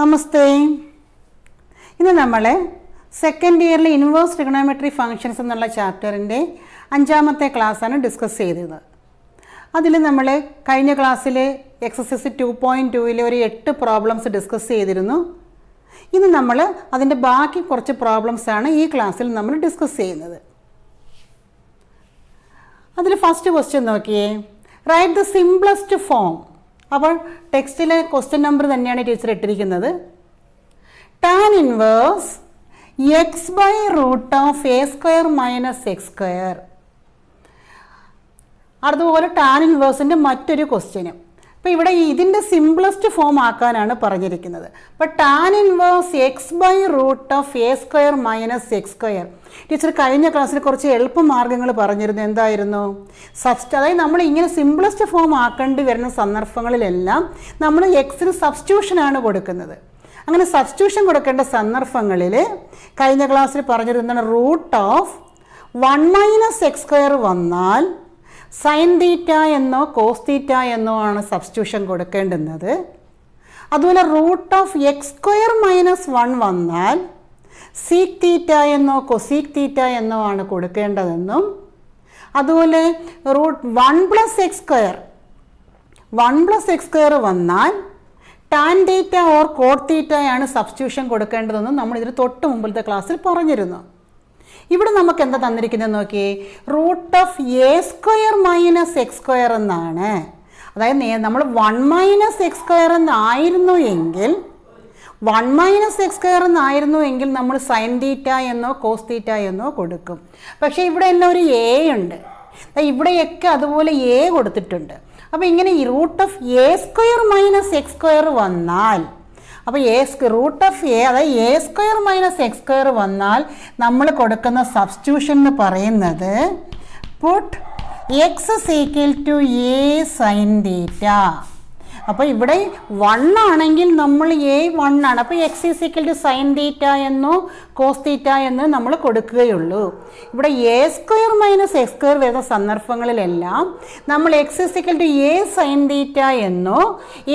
നമസ്തേ. ഇന്ന് നമ്മൾ second ഇയറിലെ inverse trigonometry functions എന്നുള്ള ചാപ്റ്ററിൻ്റെ 5ാമത്തെ ക്ലാസ്സാണ് ഡിസ്കസ് ചെയ്തത്. അതിൽ നമ്മൾ കഴിഞ്ഞ ക്ലാസ്സിൽ എക്സസൈസ് 2.2 ഒരു 8 പ്രോബ്ലംസ് ഡിസ്കസ് ചെയ്തിരുന്നു. ഇന്ന് നമ്മൾ അതിൻ്റെ ബാക്കി കുറച്ച് പ്രോബ്ലംസാണ് ഈ ക്ലാസ്സിൽ നമ്മൾ ഡിസ്കസ് ചെയ്യുന്നത്. അതിൽ ഫസ്റ്റ് ക്വസ്റ്റ്യൻ നോക്കിയേ, റൈറ്റ് ദ സിംപ്ലസ്റ്റ് ഫോം. അപ്പോൾ ടെക്സ്റ്റിലെ ക്വസ്റ്റ്യൻ നമ്പർ തന്നെയാണ് ടീച്ചർ ഇട്ടിരിക്കുന്നത്. Tan inverse x by root of a square minus x square. അതുപോലെ ടാൻ ഇൻവേഴ്സിൻ്റെ മറ്റൊരു ക്വസ്റ്റ്യനും. അപ്പോൾ ഇവിടെ ഇതിൻ്റെ സിംപ്ലസ്റ്റ് ഫോം ആക്കാനാണ് പറഞ്ഞിരിക്കുന്നത്. അപ്പോൾ tan inverse x by root of a square minus x square. Teacher കഴിഞ്ഞ ക്ലാസ്സിൽ കുറച്ച് എളുപ്പമാർഗ്ഗങ്ങൾ പറഞ്ഞിരുന്നു. എന്തായിരുന്നു? അതായത് നമ്മൾ ഇങ്ങനെ സിംപ്ലസ്റ്റ് ഫോം ആക്കേണ്ടി വരുന്ന സന്ദർഭങ്ങളിലെല്ലാം നമ്മൾ എക്സിന് സബ്സ്റ്റിറ്റ്യൂഷനാണ് കൊടുക്കുന്നത്. അങ്ങനെ സബ്സ്റ്റിറ്റ്യൂഷൻ കൊടുക്കേണ്ട സന്ദർഭങ്ങളിൽ കഴിഞ്ഞ ക്ലാസ്സിൽ പറഞ്ഞിരുന്നതാണ് root of 1 minus x square വന്നാൽ സൈൻ തീറ്റ എന്നോ കോസ് തീറ്റ എന്നോ ആണ് സബ്സ്റ്റിറ്റ്യൂഷൻ കൊടുക്കേണ്ടുന്നത്. അതുപോലെ root of x square minus 1 വന്നാൽ സീക്ക് തീറ്റ എന്നോ കൊസീക്ക് തീറ്റ എന്നോ ആണ് കൊടുക്കേണ്ടതെന്നും, അതുപോലെ റൂട്ട് 1 പ്ലസ് എക്സ് സ്ക്വയർ വന്നാൽ ടാൻ തീറ്റ ഓർ കോട്ട് തീറ്റയാണ് സബ്സ്റ്റിറ്റ്യൂഷൻ കൊടുക്കേണ്ടതെന്നും നമ്മൾ ഇതിന് തൊട്ട് മുമ്പിലത്തെ ക്ലാസ്സിൽ പറഞ്ഞിരുന്നു. ഇവിടെ നമുക്ക് എന്താ തന്നിരിക്കുന്നത് നോക്കിയേ, root of a square minus x square എന്നാണ്. അതായത് നമ്മൾ 1 മൈനസ് എക്സ് സ്ക്വയർ എന്നായിരുന്നു എങ്കിൽ നമ്മൾ സൈൻ തീറ്റ എന്നോ കോസ് തീറ്റ എന്നോ കൊടുക്കും. പക്ഷേ ഇവിടെ എല്ലാം ഒരു എ ഉണ്ട്, ഇവിടെയൊക്കെ അതുപോലെ എ കൊടുത്തിട്ടുണ്ട്. അപ്പോൾ ഇങ്ങനെ ഈ root of a square minus x square വന്നാൽ, അപ്പോൾ റൂട്ട് ഓഫ് എ അതായത് a square minus x square വന്നാൽ നമ്മൾ കൊടുക്കുന്ന സബ്സ്റ്റിറ്റ്യൂഷൻ എന്ന് പറയുന്നത് put x is equal to a sine theta. അപ്പോൾ ഇവിടെ 1 ആണെങ്കിൽ നമ്മൾ എ 1 ആണ്. അപ്പോൾ x is equal to sine theta എന്നോ കോസ് തീറ്റ എന്നോ നമ്മൾ കൊടുക്കുകയുള്ളൂ. ഇവിടെ a square minus x square വരുന്ന സന്ദർഭങ്ങളിലെല്ലാം നമ്മൾ x is equal to a sine theta എന്നോ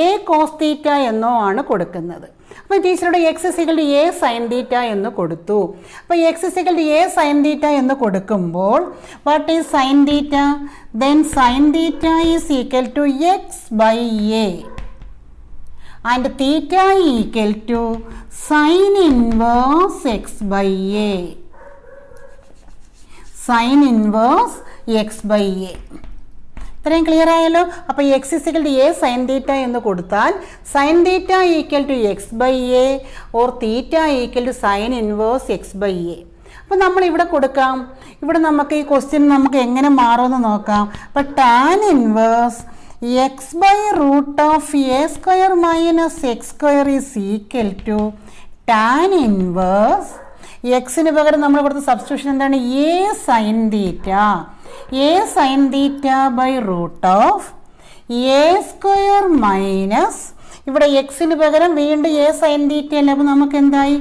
എ കോസ് തീറ്റ എന്നോ ആണ് കൊടുക്കുന്നത്. അപ്പോൾ ടീച്ചറുടെ x is equal to a sine theta എന്ന് കൊടുത്തു. അപ്പോൾ x is equal to a sine theta എന്ന് കൊടുക്കുമ്പോൾ what is sine theta? Then sine theta is equal to x by a and theta equal to sine inverse x by a. Sine inverse x by a. ഇത്രയും clear ആയല്ലോ. അപ്പോൾ x is equal to a sine theta എന്ന് കൊടുത്താൽ sine theta equal to x by a or theta equal to sine inverse x by a. അപ്പോൾ നമ്മൾ ഇവിടെ കൊടുക്കാം. ഇവിടെ നമുക്ക് ഈ ക്വസ്റ്റ്യൻ നമുക്ക് എങ്ങനെ മാറുമെന്ന് നോക്കാം. അപ്പോൾ tan inverse x by root of a square minus x square is equal to tan inverse എക്സിന് പകരം നമ്മൾ കൊടുത്ത സബ്സ്റ്റിറ്റ്യൂഷൻ എന്താണ്? A sine theta. A sine theta by root of a square minus, ഇവിടെ എക്സിന് പകരം വീണ്ടും എ സൈൻ തീറ്റ അല്ലേ, അപ്പോൾ നമുക്ക് എന്തായി?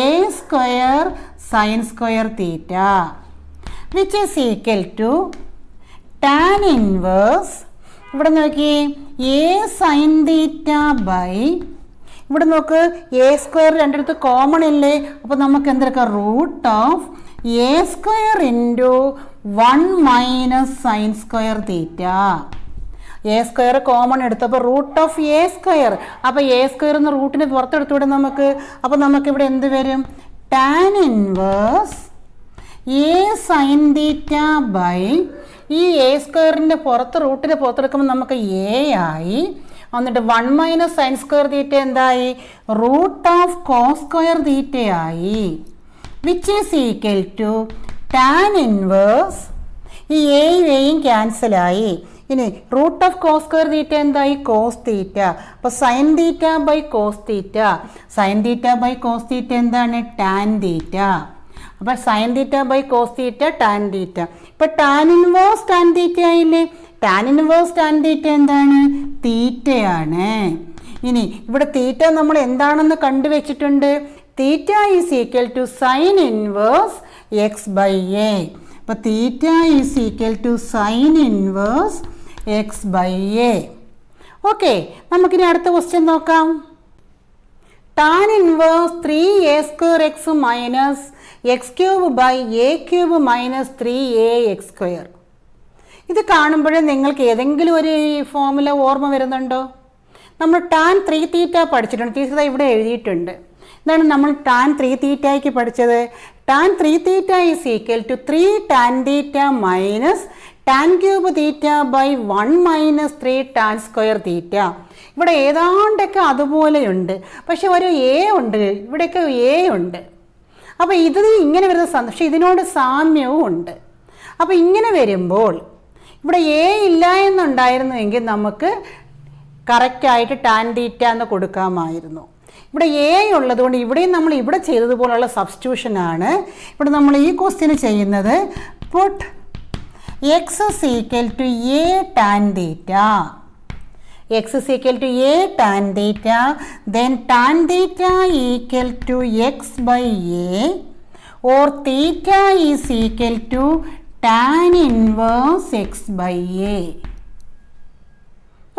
A square sine square theta which is equal to tan inverse, ഇവിടെ നോക്കിയേ, എ സൈൻ തീറ്റ ബൈ, ഇവിടെ നോക്ക് എ സ്ക്വയർ രണ്ടിടത്ത് കോമൺ ഇല്ലേ, അപ്പോൾ നമുക്ക് എന്തെടുക്കാം? Root of a square into 1 minus sine square theta. A square common എടുത്തപ്പോൾ റൂട്ട് ഓഫ് എ സ്ക്വയർ, അപ്പോൾ എ സ്ക്വയർ എന്ന റൂട്ടിന് പുറത്തെടുത്തുവിടെ നമുക്ക്. അപ്പോൾ നമുക്കിവിടെ എന്ത് വരും? Tan inverse a sine theta by, ഈ എ സ്ക്വയറിൻ്റെ റൂട്ടിന് പുറത്തെടുക്കുമ്പോൾ നമുക്ക് എ ആയി. എന്നിട്ട് 1 മൈനസ് സൈൻ സ്ക്വയർ തീറ്റ എന്തായി? റൂട്ട് ഓഫ് കോസ് സ്ക്വയർ തീറ്റയായി. Which is equal to tan inverse, ഈ എയും ക്യാൻസലായി. ഇനി root of cos square theta എന്തായി? Cos theta. അപ്പോൾ sine theta by cos theta. Sine theta by cos theta എന്താണ്? Tan theta. അപ്പോൾ sine theta by cos theta tan theta. ഇപ്പോൾ tan inverse tan theta ആയില്ലേ? ടാൻ ഇൻവേഴ്സ് ടാൻ തീറ്റ എന്താണ്? തീറ്റയാണ്. ഇനി ഇവിടെ തീറ്റ നമ്മൾ എന്താണെന്ന് കണ്ടുവച്ചിട്ടുണ്ട്. Theta is equal to sine inverse x by a. അപ്പോൾ theta is equal to sine inverse x by a. Okay, നമുക്കിനി അടുത്ത ക്വസ്റ്റ്യൻ നോക്കാം. Tan inverse 3a² minus x³ minus 3ax². ഇത് കാണുമ്പോഴേ നിങ്ങൾക്ക് ഏതെങ്കിലും ഒരു ഫോർമുല ഓർമ്മ വരുന്നുണ്ടോ? നമ്മൾ ടാൻ 3θ പഠിച്ചിട്ടുണ്ട്. ടീച്ചർ ഇവിടെ എഴുതിയിട്ടുണ്ട്. എന്താണ് നമ്മൾ ടാൻ 3θയ്ക്ക് പഠിച്ചത്? Tan 3θ is equal to 3 tan θ minus tan³ θ 1 minus 3 tan² θ. ഇവിടെ ഏതാണ്ടൊക്കെ അതുപോലെയുണ്ട്, പക്ഷെ ഒരു എ ഉണ്ട്, ഇവിടെയൊക്കെ എ ഉണ്ട്. അപ്പോൾ ഇത് ഇങ്ങനെ വരുന്ന പക്ഷെ ഇതിനോട് സാമ്യവും ഉണ്ട്. അപ്പോൾ ഇങ്ങനെ വരുമ്പോൾ ഇവിടെ എ ഇല്ല എന്നുണ്ടായിരുന്നുവെങ്കിൽ നമുക്ക് കറക്റ്റായിട്ട് ടാൻ തീറ്റ എന്ന് കൊടുക്കാമായിരുന്നു. ഇവിടെ എ ഉള്ളതുകൊണ്ട് ഇവിടെയും നമ്മൾ ഇവിടെ ചെയ്തതുപോലുള്ള സബ്സ്റ്റിറ്റ്യൂഷനാണ് ഇവിടെ നമ്മൾ ഈ ക്വസ്റ്റ്യന് ചെയ്യുന്നത്. Put x is equal to a tan theta. x is equal to a tan theta, then tan theta equal to x by a, or theta is equal to tan inverse x by a.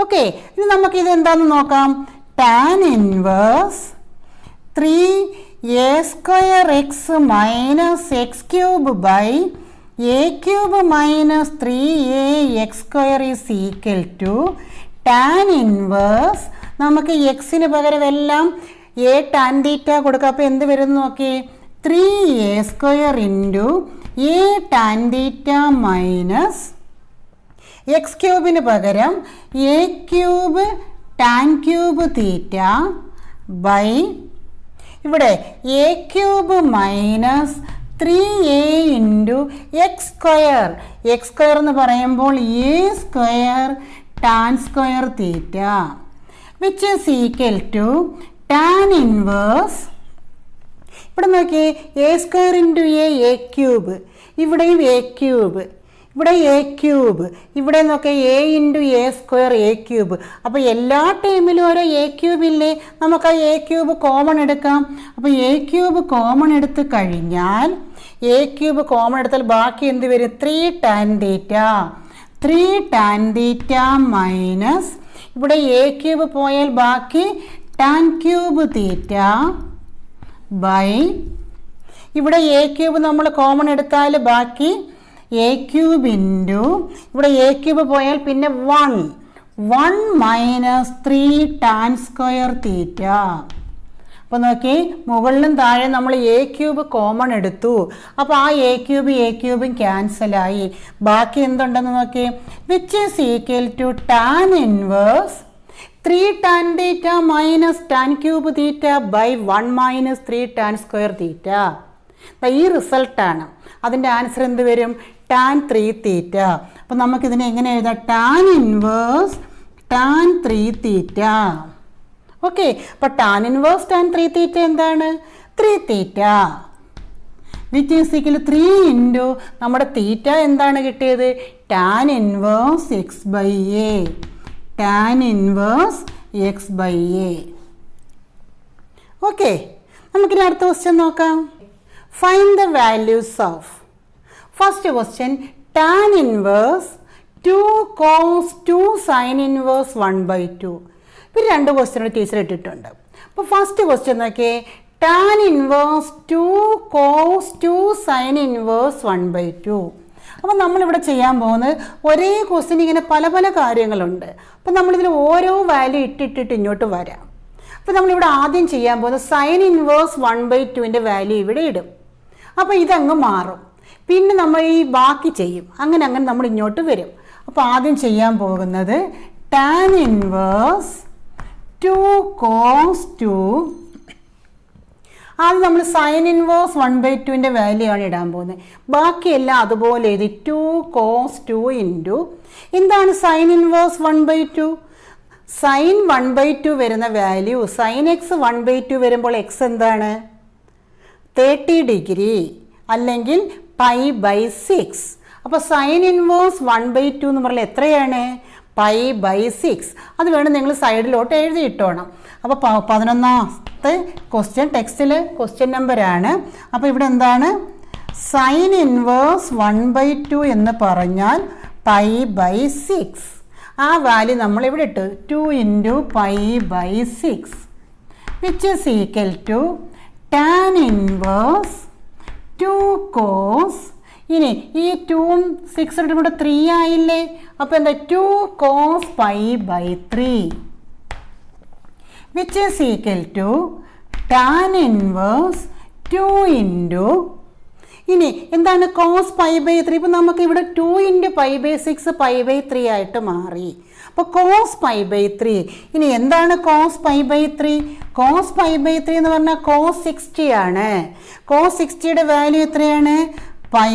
Okay, ഇനി നമുക്ക് ഇത് എന്താണെന്ന് നോക്കാം. tan inverse 3a² x minus x³ by a³ minus 3ax² is equal to tan inverse. നമുക്ക് എക്സിന് പകരം എല്ലാം A tan തീറ്റ കൊടുക്കുക. അപ്പോൾ എന്ത് വരും നോക്കി, 3a² into A tan theta minus x³ പകരം a³ tan³ തീറ്റ ബൈ ഇവിടെ a³ minus 3a into x² എന്ന് പറയുമ്പോൾ a² tan² theta, which is equal to tan inverse. ഇവിടെ നോക്കി a² ഇൻറ്റു a³ ഇവിടെയും a³, ഇവിടെ a³, ഇവിടെ നോക്കി a ഇൻറ്റു a² a³. അപ്പോൾ എല്ലാ ടൈമിലും ഓരോ a³ ഇല്ലേ, നമുക്ക് ആ a³ കോമൺ എടുക്കാം. അപ്പോൾ a³ കോമൺ എടുത്ത് കഴിഞ്ഞാൽ a³ കോമൺ എടുത്താൽ ബാക്കി എന്ത് വരും? 3 tan theta. 3 tan theta minus ഇവിടെ a³ പോയാൽ ബാക്കി tan³ theta ബൈ ഇവിടെ a³ നമ്മൾ കോമൺ എടുത്താൽ ബാക്കി a³ ഇൻറ്റു ഇവിടെ a³ പോയാൽ പിന്നെ 1 മൈനസ് 3 tan² theta. അപ്പോൾ നോക്കി മുകളിലും താഴെ നമ്മൾ a³ കോമൺ എടുത്തു. അപ്പോൾ ആ a³ ക്യാൻസലായി. ബാക്കി എന്തുണ്ടെന്ന് നോക്കി, which is equal to tan inverse 3 tan θ minus tan³ θ by 1 minus 3 tan² θ. ഈ റിസൾട്ടാണ്. അതിൻ്റെ ആൻസർ എന്ത് വരും? tan 3 θ. അപ്പോൾ നമുക്കിതിനെ എങ്ങനെ എഴുതാം? Tan inverse tan 3 θ. ഓക്കെ, അപ്പോൾ ടാൻ ഇൻവേഴ്സ് tan 3 θ എന്താണ്? 3 θ, വിച്ച് ഈസ് ഈക്വൽ 3 ഇൻറ്റു നമ്മുടെ തീറ്റ എന്താണ് കിട്ടിയത്? Tan inverse x by a. Tan inverse x by a. Okay, നമുക്കിനി അടുത്ത ക്വസ്റ്റ്യൻ നോക്കാം. Find the values of first question tan inverse 2 cos 2 sine inverse 1/2. ഇപ്പം രണ്ട് question teacher ഇട്ടിട്ടുണ്ട്. അപ്പോൾ ഫസ്റ്റ് ക്വസ്റ്റ്യൻ നോക്കിയേ, tan inverse 2 cos 2 sine inverse 1/2. അപ്പോൾ നമ്മളിവിടെ ചെയ്യാൻ പോകുന്നത് ഒരേ ക്വസ്റ്റ്യൻ ഇങ്ങനെ പല പല കാര്യങ്ങളുണ്ട്. അപ്പോൾ നമ്മളിതിൽ ഓരോ വാല്യൂ ഇട്ടിട്ടിട്ട് ഇങ്ങോട്ട് വരാം. അപ്പോൾ നമ്മളിവിടെ ആദ്യം ചെയ്യാൻ പോകുന്നത് സൈൻ ഇൻവേഴ്സ് 1/2ൻ്റെ വാല്യൂ ഇവിടെ ഇടും. അപ്പോൾ ഇതങ്ങ് മാറും. പിന്നെ നമ്മൾ ഈ ബാക്കി ചെയ്യും. അങ്ങനെ നമ്മൾ ഇങ്ങോട്ട് വരും. അപ്പോൾ ആദ്യം ചെയ്യാൻ പോകുന്നത് ടാൻ ഇൻവേഴ്സ് 2 cos 2. ആദ്യം നമ്മൾ സൈൻ ഇൻവേഴ്സ് 1/2ൻ്റെ വാല്യൂ ആണ് ഇടാൻ പോകുന്നത്. ബാക്കിയെല്ലാം അതുപോലെ എഴുതി 2 cos 2 ഇൻറ്റു എന്താണ് സൈൻ ഇൻവേഴ്സ് 1/2? സൈൻ 1/2 വരുന്ന വാല്യൂ സൈൻ എക്സ് 1/2 വരുമ്പോൾ എക്സ് എന്താണ്? 30 ഡിഗ്രി അല്ലെങ്കിൽ π/6. അപ്പോൾ സൈൻ ഇൻവേഴ്സ് 1/2 എന്ന് പറഞ്ഞാൽ എത്രയാണ്? π/6. അത് വേണം നിങ്ങൾ സൈഡിലോട്ട് എഴുതിയിട്ടോണം. അപ്പോൾ 11ാമത്തെ ക്വസ്റ്റ്യൻ ടെക്സ്റ്റിൽ ക്വസ്റ്റ്യൻ നമ്പറാണ്. അപ്പോൾ ഇവിടെ എന്താണ്? സൈൻ ഇൻവേഴ്സ് 1/2 എന്ന് പറഞ്ഞാൽ π/6. ആ വാല്യൂ നമ്മൾ ഇവിടെ ഇട്ട് 2 into π/6, which is equal to tan inverse 2 cos. ഇനി ഈ 2ഉം 6 കൂടെ 3 ആയില്ലേ? അപ്പോൾ എന്താ 2 cos pi by 3 which is equal to tan inverse 2 into ഇനി എന്താണ് cos pi by 3? ഇപ്പം നമുക്ക് ഇവിടെ 2 into pi by 6 pi by 3 ആയിട്ട് മാറി. അപ്പോൾ cos pi by 3. ഇനി എന്താണ് cos pi by 3? cos pi by 3 എന്ന് പറഞ്ഞാൽ cos 60 ആണ്. cos 60യുടെ വാല്യൂ എത്രയാണ്? pi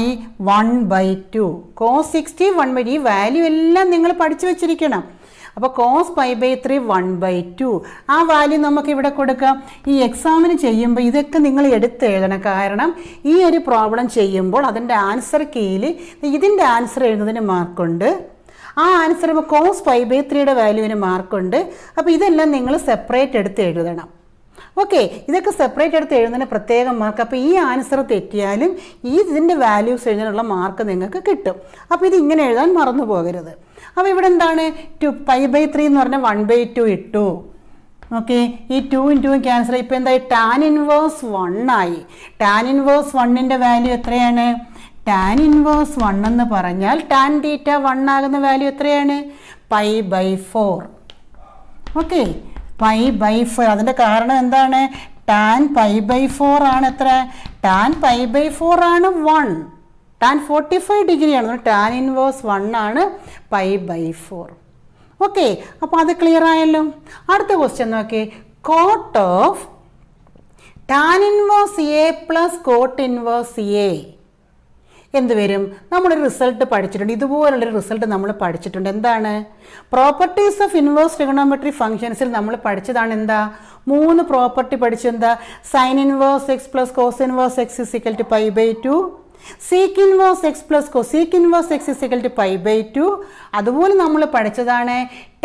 1/2. cos 60 1/2. ഈ വാല്യൂ എല്ലാം നിങ്ങൾ പഠിച്ചു വെച്ചിരിക്കണം. അപ്പോൾ cos pi by 3 1/2. ആ വാല്യൂ നമുക്ക് ഇവിടെ കൊടുക്കാം. ഈ എക്സാമിന് ചെയ്യുമ്പോൾ ഇതൊക്കെ നിങ്ങൾ എടുത്ത് എഴുതണം. കാരണം ഈ ഒരു പ്രോബ്ലം ചെയ്യുമ്പോൾ അതിൻ്റെ ആൻസർ കീയിൽ ഇതിൻ്റെ ആൻസർ എഴുതുന്നതിന് മാർക്കുണ്ട്. ആ ആൻസർ ഇപ്പോൾ cos pi by 3യുടെ വാല്യൂവിന് മാർക്കുണ്ട്. അപ്പോൾ ഇതെല്ലാം നിങ്ങൾ സെപ്പറേറ്റ് എടുത്ത് എഴുതണം. ഓക്കെ, ഇതൊക്കെ സെപ്പറേറ്റ് എടുത്ത് എഴുതുന്നതിന് പ്രത്യേകം മാർക്ക്. അപ്പോൾ ഈ ആൻസർ തെറ്റിയാലും ഇതിൻ്റെ വാല്യൂസ് എഴുതാനുള്ള മാർക്ക് നിങ്ങൾക്ക് കിട്ടും. അപ്പോൾ ഇത് ഇങ്ങനെ എഴുതാൻ മറന്നു പോകരുത്. അപ്പോൾ ഇവിടെ എന്താണ് pi by 3 എന്ന് പറഞ്ഞാൽ 1/2 ഇട്ടു. ഓക്കെ, ഈ 2 into ക്യാൻസൽ. ഇപ്പോൾ എന്തായി? ടാൻ ഇൻവേഴ്സ് 1 ആയി. ടാൻ ഇൻവേഴ്സ് 1ൻ്റെ വാല്യൂ എത്രയാണ്? ടാൻ ഇൻവേഴ്സ് 1 എന്ന് പറഞ്ഞാൽ ടാൻ തീറ്റ 1 ആകുന്ന വാല്യൂ എത്രയാണ്? pi by 4. Okay, pi by 4. അതിൻ്റെ കാരണം എന്താണ്? ടാൻ pi by 4 ആണ് എത്ര? ടാൻ pi by 4 ആണ് 1. ടാൻ 45 ഡിഗ്രിയാണ്. ടാൻ ഇൻവേഴ്സ് 1 ആണ് pi by 4. ഓക്കെ, അപ്പോൾ അത് ക്ലിയർ ആയല്ലോ. അടുത്ത ക്വസ്റ്റ്യൻ നോക്കി. Cot of tan inverse a plus cot inverse a എന്ത് വരും? നമ്മളൊരു റിസൾട്ട് പഠിച്ചിട്ടുണ്ട്. ഇതുപോലുള്ളൊരു റിസൾട്ട് നമ്മൾ പഠിച്ചിട്ടുണ്ട്. എന്താണ്? പ്രോപ്പർട്ടീസ് ഓഫ് ഇൻവേഴ്സ് ട്രിഗണോമെട്രി ഫംഗ്ഷൻസിൽ നമ്മൾ പഠിച്ചതാണ്. എന്താ? 3 പ്രോപ്പർട്ടി പഠിച്ചു. എന്താ? Sine inverse x plus cos inverse x is equal to pi by 2. Sec inverse x plus cosec inverse x is equal to pi by 2. അതുപോലെ നമ്മൾ പഠിച്ചതാണ്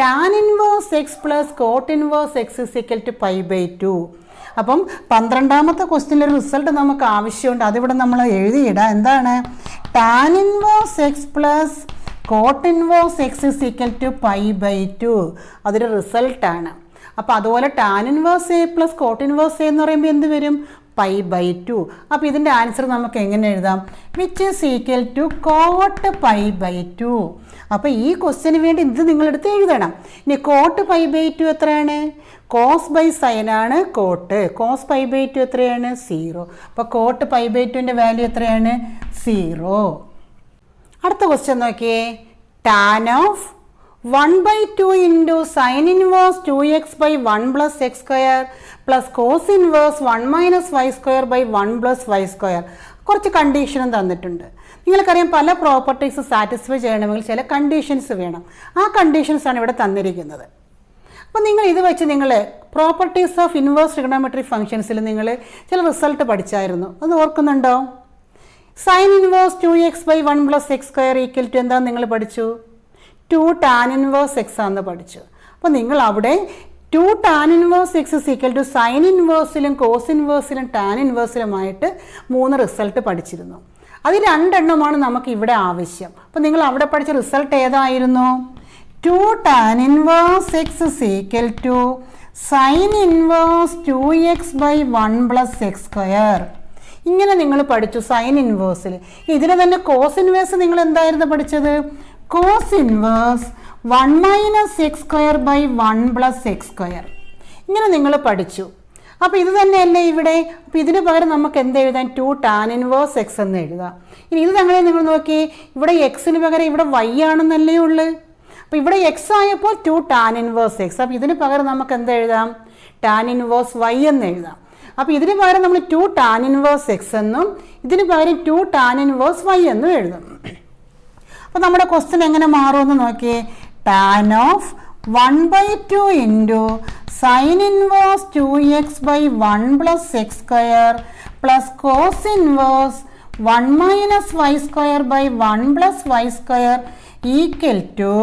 tan inverse x plus cot inverse x is equal to pi by 2. അപ്പം 12ാമത്തെ ക്വസ്റ്റ്യനിലൊരു result നമുക്ക് ആവശ്യമുണ്ട്. അതിവിടെ നമ്മൾ എഴുതിയിടാം. എന്താണ്? Tan inverse x plus cot inverse x is equal to pi by 2. അതൊരു റിസൾട്ടാണ്. അപ്പോൾ അതുപോലെ tan inverse a plus cot inverse a എന്ന് പറയുമ്പോൾ എന്ത് വരും? pi by 2. അപ്പോൾ ഇതിൻ്റെ ആൻസർ നമുക്ക് എങ്ങനെ എഴുതാം? Which is equal to cot pi by 2. അപ്പോൾ ഈ ക്വസ്റ്റ്യന് വേണ്ടി ഇത് നിങ്ങളെടുത്ത് എഴുതണം. ഇനി കോട്ട് pi by 2 എത്രയാണ്? കോസ് ബൈ സൈൻ ആണ് കോട്ട്. കോസ് pi by 2 എത്രയാണ്? 0. അപ്പോൾ കോട്ട് pi by 2ൻ്റെ വാല്യൂ എത്രയാണ്? 0. അടുത്ത ക്വസ്റ്റ്യൻ നോക്കിയേ. Tan of 1/2 into sine inverse 2x by 1 plus x square plus cos inverse 1 minus y square by 1 plus y square. കുറച്ച് കണ്ടീഷനും തന്നിട്ടുണ്ട്. നിങ്ങൾക്കറിയാം പല പ്രോപ്പർട്ടീസ് സാറ്റിസ്ഫൈ ചെയ്യണമെങ്കിൽ ചില കണ്ടീഷൻസ് വേണം. ആ കണ്ടീഷൻസാണ് ഇവിടെ തന്നിരിക്കുന്നത്. അപ്പോൾ നിങ്ങൾ ഇത് വെച്ച് നിങ്ങൾ പ്രോപ്പർട്ടീസ് ഓഫ് ഇൻവേഴ്സ് ട്രിഗണോമെട്രി ഫംഗ്ഷൻസിൽ നിങ്ങൾ ചില റിസൾട്ട് പഠിച്ചായിരുന്നു. അത് ഓർക്കുന്നുണ്ടോ? Sine inverse 2x by 1 plus x square equal to എന്താണെന്ന് നിങ്ങൾ പഠിച്ചു? 2 ടാൻ ഇൻവേഴ്സ് എക്സ് ആണെന്ന് പഠിച്ചു. അപ്പോൾ നിങ്ങൾ അവിടെ 2 tan inverse x is equal to sine ഇൻവേഴ്സിലും കോസ് ഇൻവേഴ്സിലും ടാൻ ഇൻവേഴ്സിലുമായിട്ട് 3 റിസൾട്ട് പഠിച്ചിരുന്നു. അത് 2 എണ്ണമാണ് നമുക്ക് ഇവിടെ ആവശ്യം. അപ്പോൾ നിങ്ങൾ അവിടെ പഠിച്ച റിസൾട്ട് ഏതായിരുന്നു? 2 tan inverse x is equal to sine inverse 2x by 1 plus x square. ഇങ്ങനെ നിങ്ങൾ പഠിച്ചു സൈൻ ഇൻവേഴ്സിൽ. ഇതിന് തന്നെ കോസ് ഇൻവേഴ്സ് നിങ്ങൾ എന്തായിരുന്നു പഠിച്ചത്? Cos inverse 1 minus x square by 1 plus x square. ഇങ്ങനെ നിങ്ങൾ പഠിച്ചു. അപ്പോൾ ഇത് തന്നെയല്ലേ ഇവിടെ? അപ്പോൾ ഇതിന് പകരം നമുക്ക് എന്ത് എഴുതാൻ? 2 ടാൻ ഇൻവേഴ്സ് എക്സ് എന്ന് എഴുതാം. ഇനി ഇത് തങ്ങളെ നിങ്ങൾ നോക്കി, ഇവിടെ എക്സിന് പകരം ഇവിടെ y ആണെന്നല്ലേ ഉള്ളൂ. അപ്പോൾ ഇവിടെ എക്സ് ആയപ്പോൾ 2 ടാൻ ഇൻവേഴ്സ് എക്സ്. അപ്പോൾ ഇതിന് പകരം നമുക്ക് എന്ത് എഴുതാം? ടാൻ ഇൻവേഴ്സ് y എന്ന് എഴുതാം. അപ്പോൾ ഇതിന് പകരം നമ്മൾ 2 ടാൻ ഇൻവേഴ്സ് എക്സ് എന്നും ഇതിന് പകരം 2 ടാൻ ഇൻവേഴ്സ് y എന്നും എഴുതും. അപ്പോൾ നമ്മുടെ ക്വസ്റ്റ്യൻ എങ്ങനെ മാറുമെന്ന് നോക്കിയേ. Tan of 1/2 into sine inverse 2x by 1 plus x square plus cos inverse 1 minus y square by 1 plus y square equal to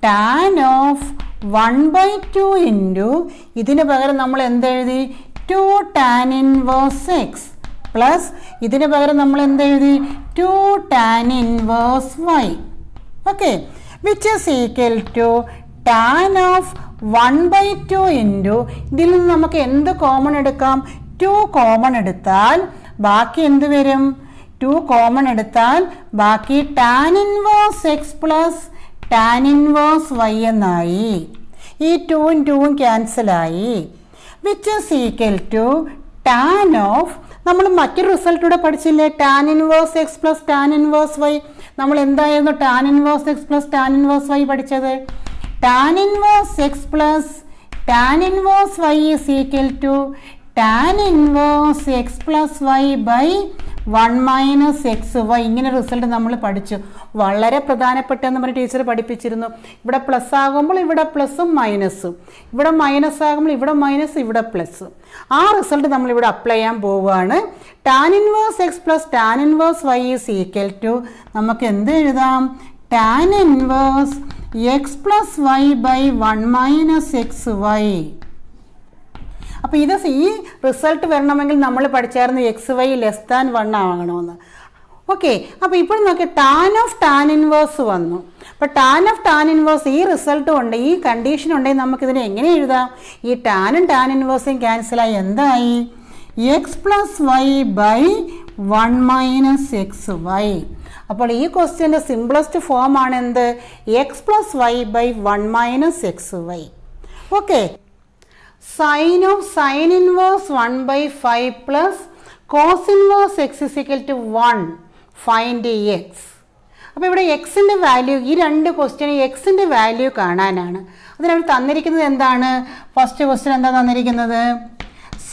tan of 1/2 into ഇതിന് പകരം നമ്മൾ എന്തെഴുതി? 2 ടാൻ ഇൻവേഴ്സ് എക്സ് പ്ലസ് ഇതിന് പകരം നമ്മൾ എന്തെഴുതി? 2 tan inverse y. Okay, which is equal to tan of 1/2 into ഇതിൽ നിന്ന് നമുക്ക് എന്ത് കോമൺ എടുക്കാം? 2 കോമൺ എടുത്താൽ ബാക്കി എന്ത് വരും? 2 കോമൺ എടുത്താൽ ബാക്കി tan inverse x plus tan inverse y എന്നായി. ഈ 2ഉം 2ഉം ക്യാൻസലായി. Which is equal to tan of, നമ്മൾ മറ്റൊരു റിസൾട്ട് ഇവിടെ പഠിച്ചില്ലേ? tan inverse x plus tan inverse y. നമ്മൾ എന്തായിരുന്നു tan inverse x plus tan inverse y പഠിച്ചത്? tan inverse x plus tan inverse y is equal to tan inverse x plus y by 1 minus x y. ഇങ്ങനെ result നമ്മൾ പഠിച്ചു. വളരെ പ്രധാനപ്പെട്ട നമ്മുടെ teacher പഠിപ്പിച്ചിരുന്നു. ഇവിടെ പ്ലസ് ആകുമ്പോൾ ഇവിടെ പ്ലസും മൈനസും, ഇവിടെ മൈനസ് ആകുമ്പോൾ ഇവിടെ മൈനസ് ഇവിടെ പ്ലസ്. ആ റിസൾട്ട് നമ്മളിവിടെ അപ്ലൈ ചെയ്യാൻ പോവുകയാണ്. tan inverse x plus tan inverse y is equal to, നമുക്ക് എന്ത് എഴുതാം? tan inverse x plus y by 1 minus x y. അപ്പോൾ ഇത് ഈ റിസൾട്ട് വരണമെങ്കിൽ നമ്മൾ പഠിച്ചായിരുന്നു എക്സ് വൈ ലെസ് ദാൻ 1 ആകണമെന്ന്. ഓക്കെ, അപ്പോൾ ഇപ്പോൾ നോക്കി tan ഓഫ് tan ഇൻവേഴ്സ് വന്നു. അപ്പോൾ tan ഓഫ് tan ഇൻവേഴ്സ് ഈ റിസൾട്ടും ഉണ്ട്, ഈ കണ്ടീഷൻ ഉണ്ടെങ്കിൽ നമുക്കിതിനെ എങ്ങനെ എഴുതാം? ഈ ടാനും tan ഇൻവേഴ്സും ക്യാൻസലായി എന്തായി? X plus y by 1 minus x y. അപ്പോൾ ഈ ക്വസ്റ്റ്യൻ്റെ സിംപ്ലസ്റ്റ് ഫോം ആണ് എന്ത്? X plus y by 1 minus x y. Okay, sine of sine inverse 1/5 plus cos inverse x is equal to 1. Find x. അപ്പോൾ ഇവിടെ എക്സിൻ്റെ വാല്യൂ, ഈ രണ്ട് ക്വസ്റ്റ്യന് എക്സിൻ്റെ വാല്യൂ കാണാനാണ്. അതിനവർ തന്നിരിക്കുന്നത് എന്താണ്? ഫസ്റ്റ് ക്വസ്റ്റ്യൻ എന്താ തന്നിരിക്കുന്നത്?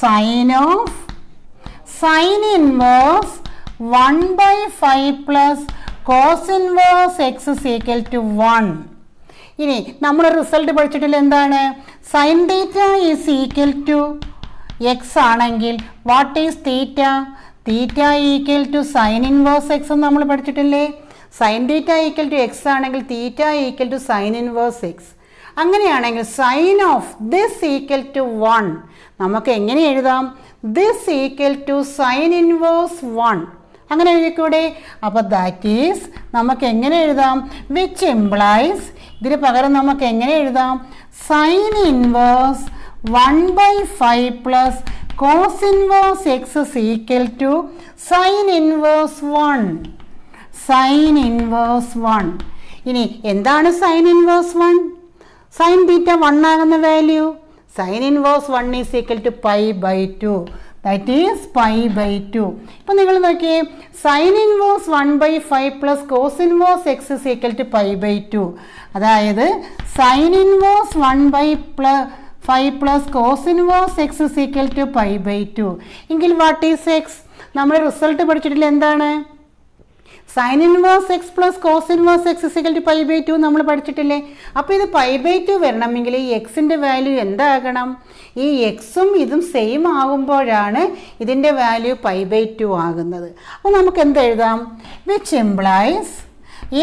Sine of sine inverse 1/5 plus cos inverse x is equal to 1. ഇനി നമ്മൾ റിസൾട്ട് പഠിച്ചിട്ടില്ല എന്താണ്? Sine theta is equal to x ആണെങ്കിൽ what is theta? Theta equal to sine inverse x എന്ന് നമ്മൾ പഠിച്ചിട്ടില്ലേ? Sine theta equal to x ആണെങ്കിൽ theta equal to sine inverse x. അങ്ങനെയാണെങ്കിൽ sine of this equal to 1 നമുക്ക് എങ്ങനെ എഴുതാം? This equal to sine inverse 1. അങ്ങനെ എഴുതിക്കൂടെ? അപ്പോൾ ദാറ്റ് ഈസ് നമുക്ക് എങ്ങനെ എഴുതാം? വിച്ച് ഇംപ്ലൈസ്, ഇതിന് പകരം നമുക്ക് എങ്ങനെ എഴുതാം? Sine inverse 1/5 plus cos inverse x is equal to sine inverse 1. Sine inverse 1. ഇനി എന്താണ് സൈൻ ഇൻവേഴ്സ് 1? സൈൻ തീറ്റ 1 ആകുന്ന value. Sine inverse 1 is equal to π/2. That is π/2. ഇപ്പം നിങ്ങൾ നോക്കിയേ, sine inverse 1/5 plus cos inverse x is equal to π/2. അതായത് sine inverse 1/5 plus cos inverse x is equal to π/2. എങ്കിൽ what is x? നമ്മൾ result പഠിച്ചിട്ടില്ല എന്താണ്? Sine inverse x plus cos inverse x is equal to π/2 നമ്മൾ പഠിച്ചിട്ടില്ലേ? അപ്പോൾ ഇത് π/2 വരണമെങ്കിൽ ഈ എക്സിൻ്റെ വാല്യൂ എന്താകണം? ഈ എക്സും ഇതും സെയിം ആകുമ്പോഴാണ് ഇതിൻ്റെ വാല്യൂ π/2 ആകുന്നത്. അപ്പോൾ നമുക്ക് എന്ത് എഴുതാം? Which implies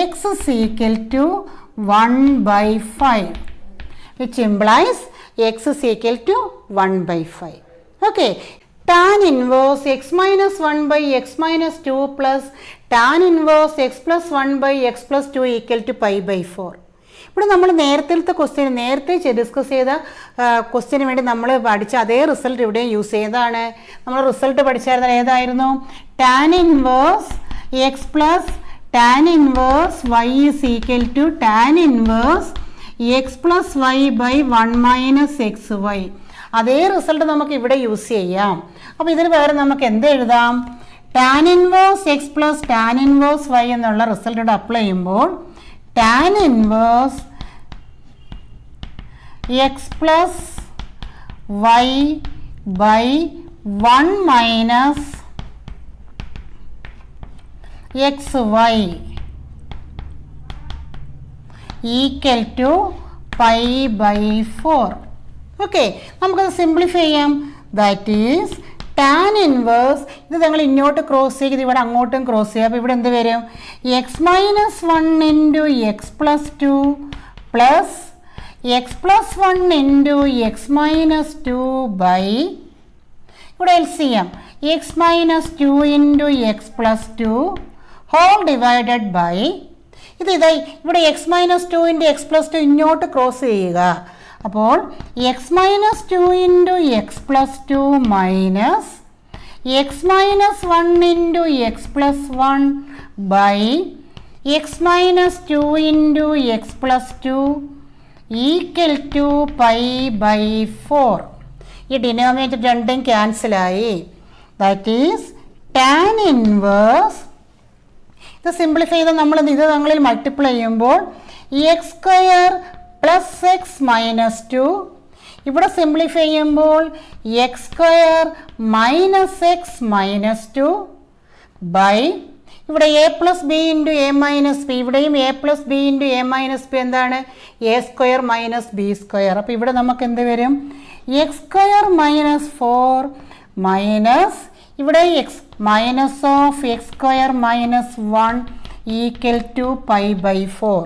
x is equal to 1/5. Which implies x is equal to 1/5. Okay, tan inverse x minus 1/x minus 2 plus tan inverse x plus 1/x plus 2 equal to π/4. ഇവിടെ നമ്മൾ നേരത്തെ ഡിസ്കസ് ചെയ്ത ക്വസ്റ്റ്യന് വേണ്ടി നമ്മൾ പഠിച്ച അതേ റിസൾട്ട് ഇവിടെ use ചെയ്തതാണ്. നമ്മൾ റിസൾട്ട് പഠിച്ചായിരുന്നത് ഏതായിരുന്നു? tan inverse x plus tan inverse y is equal to tan inverse x plus y by 1 minus x y. അതേ റിസൾട്ട് നമുക്ക് ഇവിടെ യൂസ് ചെയ്യാം. അപ്പോൾ ഇതിന് പകരം നമുക്ക് എന്ത് എഴുതാം? tan inverse x plus tan inverse y എന്നുള്ള റിസൾട്ട് ഇവിടെ അപ്ലൈ ചെയ്യുമ്പോൾ tan inverse x plus y by 1 minus x y equal to π/4. Okay, നമുക്കത് സിംപ്ലിഫൈ ചെയ്യാം. ദാറ്റ് ഈസ് tan ഇൻവേഴ്സ്, ഇത് ഞങ്ങൾ ഇങ്ങോട്ട് ക്രോസ് ചെയ്ത് ഇവിടെ അങ്ങോട്ടും ക്രോസ് ചെയ്യുക. അപ്പോൾ ഇവിടെ എന്ത് വരും? X minus 1 into x plus 2 plus x plus 1 into x minus 2 by, ഇവിടെ LCM x minus 2 into x plus 2 whole divided by, ഇതായി ഇവിടെ x minus 2 into x plus 2 ഇങ്ങോട്ട് ക്രോസ് ചെയ്യുക. അപ്പോൾ x minus 2 into x plus 2 minus x minus 1 into x plus 1 by x minus 2 into x plus 2 equal to pi by 4. ഈ denominator രണ്ടും ക്യാൻസലായി. That is tan inverse, ഇത് simplify ചെയ്താൽ നമ്മൾ ഇത് തങ്ങളിൽ മൾട്ടിപ്ലൈ ചെയ്യുമ്പോൾ x square plus x minus 2, ഇവിടെ സിംപ്ലിഫൈ ചെയ്യുമ്പോൾ x square minus x minus 2 by ഇവിടെ a plus b into a minus b, ഇവിടെയും a plus b into a minus b എന്താണ് a square minus b square. അപ്പോൾ ഇവിടെ നമുക്ക് എന്ത് വരും എക്സ് സ്ക്വയർ മൈനസ് 4 മൈനസ് ഇവിടെ x minus of x square minus 1 equal to pi by 4.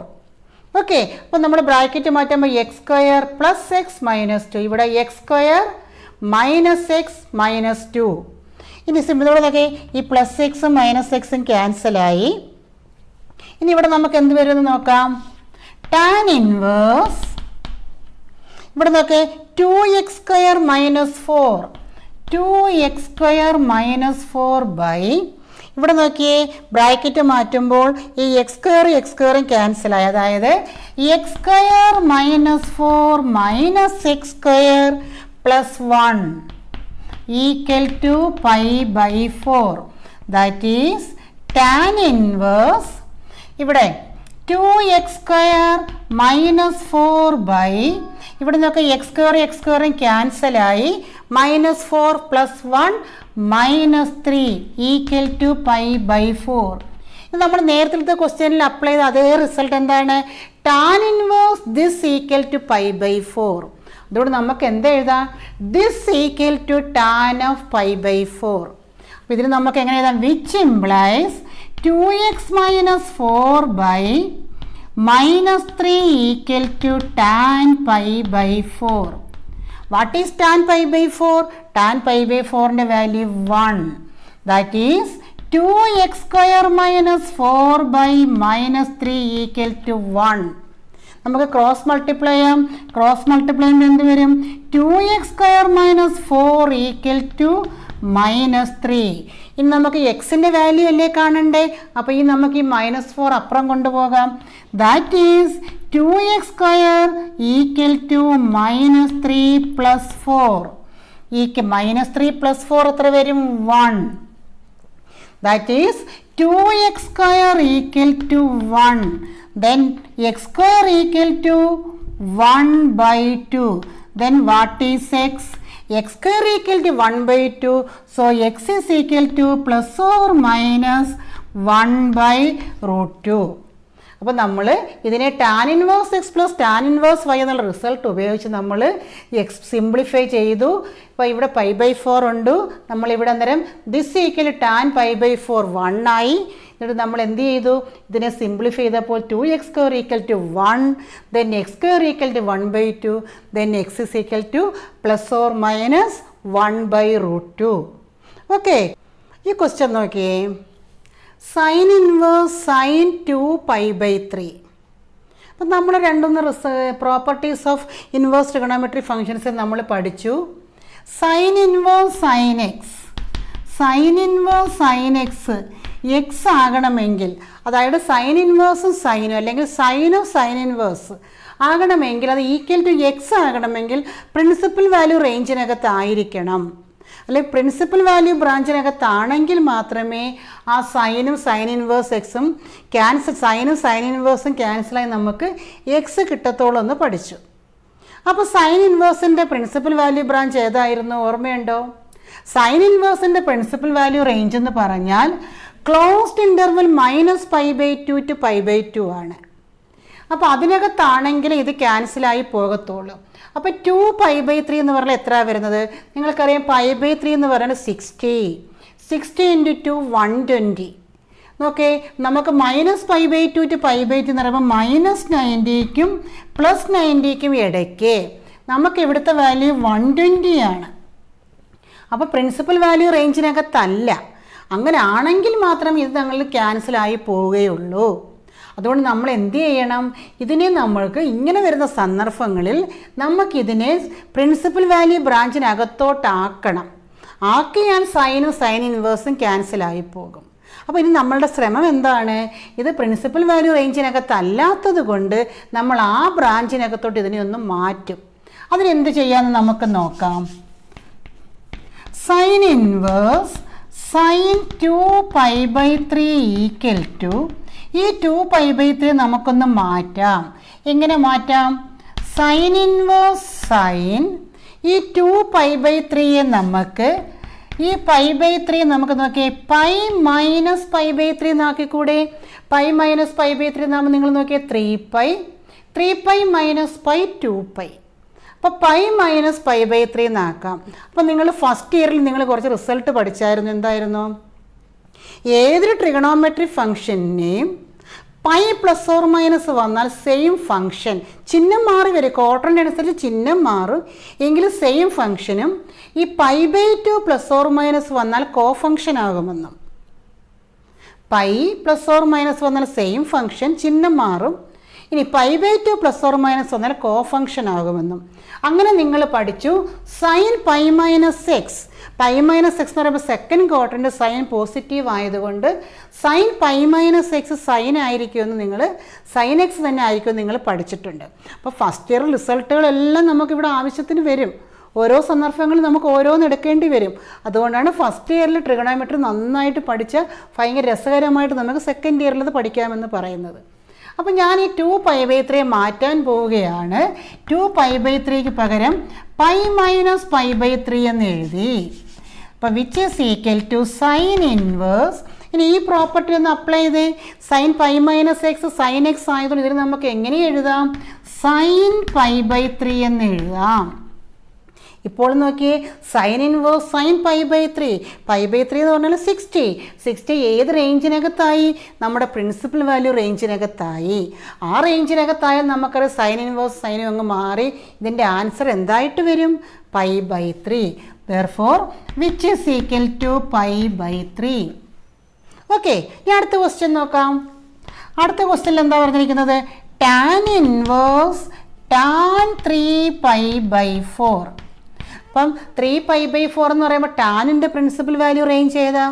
Okay, അപ്പോൾ നമ്മൾ ബ്രാക്കറ്റ് മാറ്റുമ്പോൾ x square plus x minus 2, ഇവിടെ x square minus x minus 2. ഇനി സിമ്പിളോടൊക്കെ ഈ പ്ലസ് എക്സും മൈനസ് എക്സും ക്യാൻസലായി. ഇനി ഇവിടെ നമുക്ക് എന്ത് വരുമെന്ന് നോക്കാം. ടാൻ ഇൻവേഴ്സ് ഇവിടെ നോക്കേ 2x square minus 4, 2x square minus 4 by ഇവിടെ നോക്കിയേ ബ്രാക്കറ്റ് മാറ്റുമ്പോൾ ഈ എക്സ് സ്ക്വയറും ക്യാൻസലായി. അതായത് x square minus 4 minus x square plus 1 equal to pi by 4. That is tan inverse ഇവിടെ 2x സ്ക്വയർ മൈനസ് 4 ബൈ ഇവിടെ നോക്കുക എക്സ് സ്ക്വയറും ക്യാൻസലായി minus 4 plus 1 minus 3 equal to pi by 4. ഇത് നമ്മൾ നേരത്തെ ക്വസ്റ്റ്യനിൽ അപ്ലൈ ചെയ്ത അതേ റിസൾട്ട് എന്താണ് tan inverse this equal to pi by 4. അതുകൊണ്ട് നമുക്ക് എന്ത് എഴുതാം this equal to tan of pi by 4. അപ്പോൾ ഇതിന് നമുക്ക് എങ്ങനെ എഴുതാം which implies 2x minus 4 by minus 3 equal to tan pi by 4. What is tan pi by 4? Tan pi by 4 value 1. That is 2x square minus 4 by minus 3 equal to 1. നമുക്ക് cross multiply ചെയ്യാം. Cross multiply ചെയ്യുമ്പോൾ എന്ത് വരും 2x square minus 4 equal to minus 3. ഇനി നമുക്ക് എക്സിൻ്റെ value അല്ലേ കാണണ്ടേ, അപ്പോൾ ഈ നമുക്ക് ഈ മൈനസ് 4 അപ്പുറം കൊണ്ടുപോകാം. That is 2x square equal to minus 3 plus 4. ഈ മൈനസ് 3 പ്ലസ് 4 എത്ര വരും 1. That is 2x square equal to 1. Then x square equal to 1 by 2. Then what is x? X square equal to 1 by 2. So x is equal to plus or minus 1 by root 2. അപ്പോൾ നമ്മൾ ഇതിനെ tan inverse x plus tan inverse y എന്നുള്ള result ഉപയോഗിച്ച് നമ്മൾ X simplify ചെയ്തു. ഇപ്പോൾ ഇവിടെ pi by 4 ഉണ്ട്. നമ്മളിവിടെ അന്നേരം this equal tan pi by 4 1 ആയി. എന്നിട്ട് നമ്മൾ എന്ത് ചെയ്തു, ഇതിനെ സിംപ്ലിഫൈ ചെയ്തപ്പോൾ 2x square equal to 1, then x square equal to 1 by 2, then x is equal to plus or minus 1 by root 2. Okay, ഈ ക്വസ്റ്റ്യൻ നോക്കിയേ. Sine inverse sine 2 pi by 3. അപ്പം നമ്മൾ രണ്ടൊന്ന് properties of inverse trigonometry functions നമ്മൾ പഠിച്ചു. Sine inverse sine x, sine inverse sine x x ആകണമെങ്കിൽ, അതായത് sign ഇൻവേഴ്സും സൈനും അല്ലെങ്കിൽ സൈനും സൈൻ ഇൻവേഴ്സ് ആകണമെങ്കിൽ, അത് ഈക്വൽ ടു എക്സ് ആകണമെങ്കിൽ പ്രിൻസിപ്പൽ വാല്യൂ റേഞ്ചിനകത്തായിരിക്കണം. അല്ലെങ്കിൽ പ്രിൻസിപ്പൽ വാല്യൂ ബ്രാഞ്ചിനകത്താണെങ്കിൽ മാത്രമേ ആ സൈനും സൈൻ ഇൻവേഴ്സ് എക്സും സൈനും സൈൻ ഇൻവേഴ്സും ക്യാൻസലായി നമുക്ക് എക്സ് കിട്ടത്തോളം എന്ന് പഠിച്ചു. അപ്പോൾ സൈൻ ഇൻവേഴ്സിൻ്റെ പ്രിൻസിപ്പൽ വാല്യൂ ബ്രാഞ്ച് ഏതായിരുന്നു, ഓർമ്മയുണ്ടോ? സൈൻ ഇൻവേഴ്സിൻ്റെ പ്രിൻസിപ്പൽ വാല്യൂ റേഞ്ച് എന്ന് പറഞ്ഞാൽ ക്ലോസ്ഡ് ഇൻ്റർവൽ -π/2 to π/2 ആണ്. അപ്പോൾ അതിനകത്താണെങ്കിൽ ഇത് ക്യാൻസലായി പോകത്തുള്ളൂ. അപ്പോൾ 2π/3 എന്ന് പറഞ്ഞാൽ എത്ര വരുന്നത്? നിങ്ങൾക്കറിയാം π/3 എന്ന് പറയുന്നത് 60 × 2 120. നോക്കേ, നമുക്ക് -π/2 to π/2 എന്ന് പറയുമ്പോൾ -90ക്കും +90ക്കും ഇടയ്ക്ക് നമുക്ക് ഇവിടുത്തെ വാല്യൂ 120 ആണ്. അപ്പോൾ പ്രിൻസിപ്പൽ വാല്യൂ റേഞ്ചിനകത്തല്ല. അങ്ങനെ ആണെങ്കിൽ മാത്രം ഇത് തങ്ങളിൽ ക്യാൻസലായി പോവുകയുള്ളൂ. അതുകൊണ്ട് നമ്മൾ എന്ത് ചെയ്യണം, ഇതിനെ നമ്മൾക്ക് ഇങ്ങനെ വരുന്ന സന്ദർഭങ്ങളിൽ നമുക്കിതിനെ പ്രിൻസിപ്പൽ വാല്യൂ ബ്രാഞ്ചിനകത്തോട്ടാക്കണം. ആക്കിയാൽ സൈനും സൈൻ ഇൻവേഴ്സും ക്യാൻസലായി പോകും. അപ്പോൾ ഇനി നമ്മളുടെ ശ്രമം എന്താണ്, ഇത് പ്രിൻസിപ്പൽ വാല്യൂ റേഞ്ചിനകത്തല്ലാത്തത് കൊണ്ട് നമ്മൾ ആ ബ്രാഞ്ചിനകത്തോട്ട് ഇതിനെ ഒന്ന് മാറ്റും. അതിനെന്ത് ചെയ്യാമെന്ന് നമുക്ക് നോക്കാം. Sine inverse sine 2π/3 equal to, ഈ 2π/3 നമുക്കൊന്ന് മാറ്റാം. എങ്ങനെ മാറ്റാം? സൈൻ ഇൻവേഴ്സ് സൈൻ ഈ 2π/3 നമുക്ക് ഈ π/3 നമുക്ക് നോക്കിയേ പൈ മൈനസ് π/3 എന്നാക്കിക്കൂടെ? പൈ മൈനസ് π/3 എന്നാകുമ്പോൾ നിങ്ങൾ നോക്കിയേ 3π മൈനസ് പൈ 2π. അപ്പോൾ പൈ മൈനസ് π/3 എന്നാക്കാം. അപ്പോൾ നിങ്ങൾ ഫസ്റ്റ് ഇയറിൽ നിങ്ങൾ കുറച്ച് റിസൾട്ട് പഠിച്ചായിരുന്നു. എന്തായിരുന്നു? ഏതൊരു ട്രിഗണോമെട്രിക് ഫംഗ്ഷനെയും പൈ പ്ലസ് ഓർ മൈനസ് വന്നാൽ സെയിം ഫംഗ്ഷൻ, ചിഹ്നം മാറി വരും, ക്വാഡ്രൻ്റ് അനുസരിച്ച് ചിഹ്നം മാറും എങ്കിലും സെയിം ഫംഗ്ഷനും ഈ π/2 പ്ലസ് ഓർ മൈനസ് വന്നാൽ കോ ഫംഗ്ഷൻ ആകുമെന്നും, പൈ പ്ലസ് ഓർ മൈനസ് വന്നാൽ സെയിം ഫംഗ്ഷൻ ചിഹ്നം മാറും, ഇനി π/2 പ്ലസ് ഓർ മൈനസ് വന്നാൽ കോ ഫംഗ്ഷൻ ആകുമെന്നും. അങ്ങനെ നിങ്ങൾ പഠിച്ചു. Sine pi minus x, pi minus x എന്ന് പറയുമ്പോൾ സെക്കൻഡ് ക്വാഡ്രൻ്റ് സൈൻ പോസിറ്റീവ് ആയതുകൊണ്ട് sine pi minus x sine ആയിരിക്കുമെന്ന് നിങ്ങൾ, സൈൻ എക്സ് തന്നെ ആയിരിക്കുമെന്ന് നിങ്ങൾ പഠിച്ചിട്ടുണ്ട്. അപ്പോൾ ഫസ്റ്റ് ഇയർ റിസൾട്ടുകളെല്ലാം നമുക്കിവിടെ ആവശ്യത്തിന് വരും. ഓരോ സന്ദർഭങ്ങളിൽ നമുക്ക് ഓരോന്ന് എടുക്കേണ്ടി വരും. അതുകൊണ്ടാണ് ഫസ്റ്റ് ഇയറിൽ ട്രിഗണോമെട്രി നന്നായിട്ട് പഠിച്ചാൽ ഭയങ്കര രസകരമായിട്ട് നമുക്ക് സെക്കൻഡ് ഇയറിലത് പഠിക്കാമെന്ന് പറയുന്നത്. അപ്പോൾ ഞാൻ ഈ 2π/3 മാറ്റാൻ പോവുകയാണ്. 2π/3ക്ക് പകരം പൈ മൈനസ് π/3 എന്ന് എഴുതി. അപ്പോൾ which is equal to sine inverse, ഇനി ഈ പ്രോപ്പർട്ടി ഒന്ന് അപ്ലൈ ചെയ്തേ. Sine pi minus x sine x ആയതുകൊണ്ട് ഇതിന് നമുക്ക് എങ്ങനെ എഴുതാം? സൈൻ π/3 എന്ന് എഴുതാം. ഇപ്പോൾ നോക്കിയേ, സൈൻ ഇൻവേഴ്സ് സൈൻ π/3, π/3 എന്ന് പറഞ്ഞാൽ 60 ഏത് റേഞ്ചിനകത്തായി? നമ്മുടെ പ്രിൻസിപ്പൽ വാല്യൂ റേഞ്ചിനകത്തായി. ആ റേഞ്ചിനകത്തായാൽ നമുക്കറിയാം സൈൻ ഇൻവേഴ്സ് സൈനും അങ്ങ് മാറി ഇതിൻ്റെ ആൻസർ എന്തായിട്ട് വരും? π/3. therefore which is equal to π/3. Okay, ഇനി അടുത്ത ക്വസ്റ്റ്യൻ നോക്കാം. അടുത്ത ക്വസ്റ്റ്യനിൽ എന്താ പറഞ്ഞിരിക്കുന്നത്? Tan inverse tan 3π/4. അപ്പം 3π/4 എന്ന് പറയുമ്പോൾ ടാനിൻ്റെ പ്രിൻസിപ്പൽ വാല്യൂ റേഞ്ച് ഏതാ?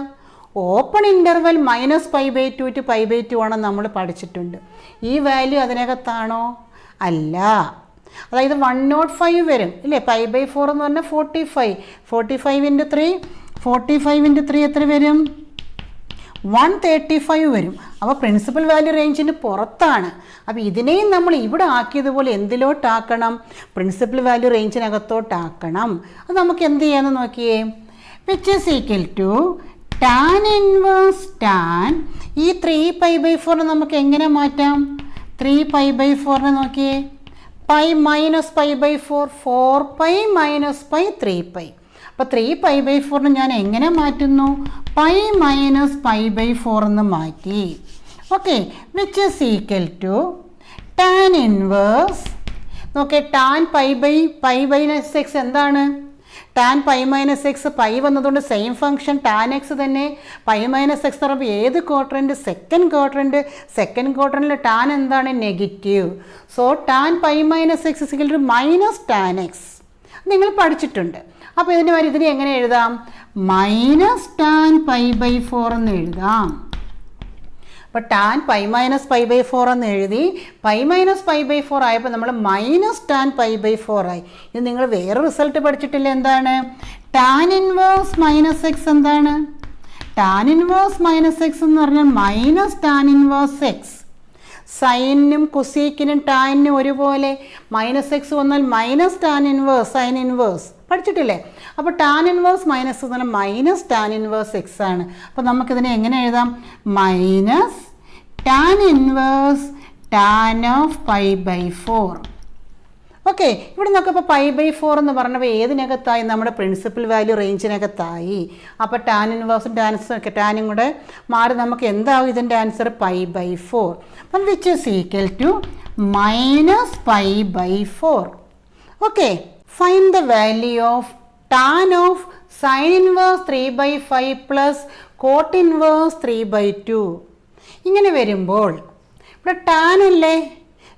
ഓപ്പൺ ഇൻ്റർവെൽ -π/2 to π/2 ആണെന്ന് നമ്മൾ പഠിച്ചിട്ടുണ്ട്. ഈ വാല്യൂ അതിനകത്താണോ? അല്ല. അതായത് 105 വരും ഇല്ലേ? π/4 എന്ന് പറഞ്ഞാൽ 45. 45 × 3 എത്ര വരും? 135 വരും. അപ്പോൾ പ്രിൻസിപ്പൽ വാല്യൂ റേഞ്ചിന് പുറത്താണ്. അപ്പോൾ ഇതിനെയും നമ്മൾ ഇവിടെ ആക്കിയതുപോലെ എന്തിലോട്ടാക്കണം? Principal value റേഞ്ചിനകത്തോട്ടാക്കണം. അത് നമുക്ക് എന്ത് ചെയ്യാമെന്ന് നോക്കിയേ. Which is equal to tan inverse tan ഈ 3π/4 നമുക്ക് എങ്ങനെ മാറ്റാം? 3π/4 നോക്കിയേ, പൈ മൈനസ് π/4 4π മൈനസ് പൈ 3π. അപ്പോൾ 3π/4 ഞാൻ എങ്ങനെ മാറ്റുന്നു? പൈ മൈനസ് π/4 എന്ന് മാറ്റി. Okay, which is equal to tan inverse. നോക്കേ, ടാൻ π/6 എന്താണ്? Tan pi minus x, pi വന്നതുകൊണ്ട് സെയിം ഫംഗ്ഷൻ ടാൻ എക്സ് തന്നെ. പൈ മൈനസ് എക്സ് എന്ന് പറയുമ്പോൾ ഏത് ക്വാഡ്രൻ്റ്? Second quadrant. സെക്കൻഡ് ക്വാഡ്രൻ്റിൽ ടാൻ എന്താണ്? Negative. So tan pi minus x is equal to minus tan x നിങ്ങൾ പഠിച്ചിട്ടുണ്ട്. അപ്പോൾ ഇതിനെ എങ്ങനെ എഴുതാം? മൈനസ് ടാൻ π/4 എന്ന് എഴുതാം. അപ്പോൾ ടാൻ പൈ മൈനസ് π/4 എന്ന് എഴുതി. പൈ മൈനസ് π/4 ആയപ്പോൾ നമ്മൾ മൈനസ് ടാൻ π/4 ആയി. ഇത് നിങ്ങൾ വേറെ റിസൾട്ട് പഠിച്ചിട്ടില്ല. എന്താണ്? ടാൻ ഇൻവേഴ്സ് മൈനസ് എക്സ് എന്താണ്? ടാൻ ഇൻവേഴ്സ് മൈനസ് എക്സ് എന്ന് പറഞ്ഞാൽ മൈനസ് ടാൻ ഇൻവേഴ്സ് എക്സ്. സൈനും കൊസീക്കിനും ടാനിനും ഒരുപോലെ. മൈനസ് എക്സ് വന്നാൽ minus tan inverse sine inverse പഠിച്ചിട്ടില്ലേ? അപ്പോൾ ടാൻ ഇൻവേഴ്സ് മൈനസ് എന്ന് പറഞ്ഞാൽ മൈനസ് ടാൻ ഇൻവേഴ്സ് എക്സ് ആണ്. അപ്പോൾ നമുക്കിതിനെ എങ്ങനെ എഴുതാം? Minus tan inverse tan of π/4. Okay, ഇവിടെ നോക്കിയപ്പോൾ π/4 എന്ന് പറഞ്ഞപ്പോൾ ഏതിനകത്തായി? നമ്മുടെ പ്രിൻസിപ്പൽ വാല്യൂ റേഞ്ചിനകത്തായി. അപ്പോൾ ടാൻ ഇൻവേഴ്സും ടാനും കൂടെ മാറി നമുക്ക് എന്താകും ഇതിൻ്റെ ആൻസർ? π/4. അപ്പം which is equal to minus π/4. Okay, find the value of tan of sine inverse 3/5 plus cot inverse 3/2. ഇങ്ങനെ വരുമ്പോൾ ഇവിടെ ടാൻ അല്ലേ?